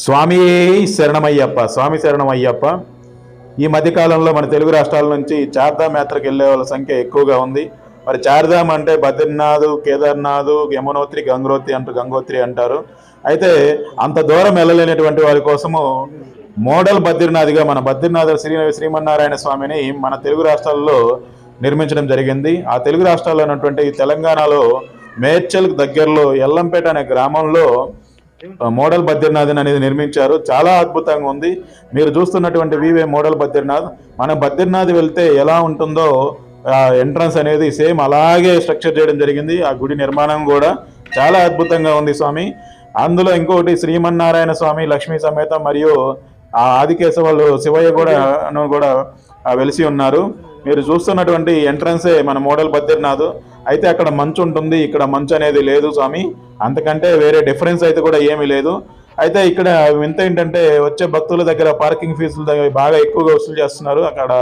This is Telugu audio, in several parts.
స్వామి శరణమయ్యప్ప, స్వామి శరణమయ్యప్ప. ఈ మధ్యకాలంలో మన తెలుగు రాష్ట్రాల నుంచి చార్ధామ్ యాత్రకు వెళ్ళే వాళ్ళ సంఖ్య ఎక్కువగా ఉంది. మరి చార్ధామ్ అంటే బద్రీనాథ్, కేదార్నాథ్, యమునోత్రి, గంగోత్రి అంటారు. అయితే అంత దూరం వెళ్ళలేనటువంటి వారి కోసము మోడల్ బద్రీనాథ్గా మన బద్రీనాథ్ శ్రీమన్నారాయణ స్వామిని మన తెలుగు రాష్ట్రాల్లో నిర్మించడం జరిగింది. ఆ తెలుగు రాష్ట్రాల్లో ఉన్నటువంటి తెలంగాణలో మేడ్చల్ దగ్గరలో ఎల్లంపేట అనే గ్రామంలో మోడల్ బద్రీనాథ్ అనేది నిర్మించారు. చాలా అద్భుతంగా ఉంది. మీరు చూస్తున్నటువంటి వీవే మోడల్ బద్రీనాథ్. మనం బద్రీనాథ్ వెళ్తే ఎలా ఉంటుందో ఎంట్రన్స్ అనేది సేమ్ అలాగే స్ట్రక్చర్ చేయడం జరిగింది. ఆ గుడి నిర్మాణం కూడా చాలా అద్భుతంగా ఉంది స్వామి. అందులో ఇంకొకటి శ్రీమన్నారాయణ స్వామి లక్ష్మీ సమేత మరియు ఆ ఆదికేశవులు శివయ్య కూడా వెలిసి ఉన్నారు. మీరు చూస్తున్నటువంటి ఎంట్రన్సే మన మోడల్ బద్రీనాథ్. అయితే అక్కడ మంచు ఉంటుంది, ఇక్కడ మంచు అనేది లేదు స్వామి. అంతకంటే వేరే డిఫరెన్స్ అయితే కూడా ఏమీ లేదు. అయితే ఇక్కడ వింత ఏంటంటే వచ్చే భక్తుల దగ్గర పార్కింగ్ ఫీజులు బాగా ఎక్కువగా వసూలు చేస్తున్నారు. అక్కడ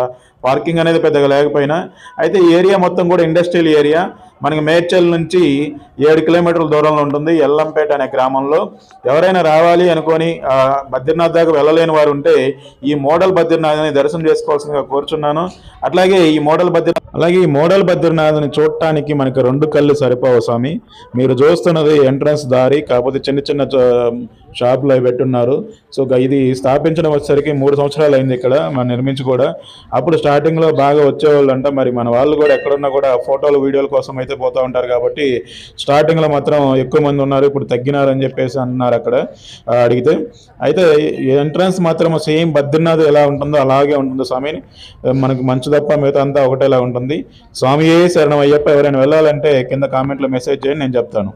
పార్కింగ్ అనేది పెద్దగా లేకపోయినా. అయితే ఈ ఏరియా మొత్తం కూడా ఇండస్ట్రియల్ ఏరియా. మనకి మేడ్చల్ నుంచి 7 కిలోమీటర్ల దూరంలో ఉంటుంది ఎల్లంపేట అనే గ్రామంలో. ఎవరైనా రావాలి అనుకొని బద్రీనాథ్ దాకా వెళ్ళలేని వారు ఉంటే ఈ మోడల్ బద్రీనాథ్ని దర్శనం చేసుకోవాల్సిందిగా కోరుచున్నాను. అలాగే ఈ మోడల్ బద్రీనాథ్ని చూడటానికి మనకి 2 కళ్ళు సరిపోవు స్వామి. మీరు చూస్తున్నది ఎంట్రన్స్ దారి, కాకపోతే చిన్న చిన్న షాపులు అవి పెట్టున్నారు. సో ఇది స్థాపించడం వచ్చేసరికి 3 సంవత్సరాలు అయింది ఇక్కడ మనం నిర్మించి కూడా. అప్పుడు స్టార్టింగ్లో బాగా వచ్చేవాళ్ళు అంట. మరి మన వాళ్ళు కూడా ఎక్కడున్నా కూడా ఫోటోలు వీడియోల కోసం అయితే పోతూ ఉంటారు కాబట్టి స్టార్టింగ్లో మాత్రం ఎక్కువ మంది ఉన్నారు, ఇప్పుడు తగ్గినారని చెప్పేసి అన్నారు అక్కడ అడిగితే. అయితే ఎంట్రన్స్ మాత్రం సేమ్ బద్రీనాథ్ ఎలా ఉంటుందో అలాగే ఉంటుంది స్వామి. మనకు మంచు తప్ప మిగతా అంతా ఒకటేలా ఉంటుంది. స్వామియే శరణం అయ్యప్ప. ఎవరైనా వెళ్ళాలంటే కింద కామెంట్లో మెసేజ్ చేయండి, నేను చెప్తాను.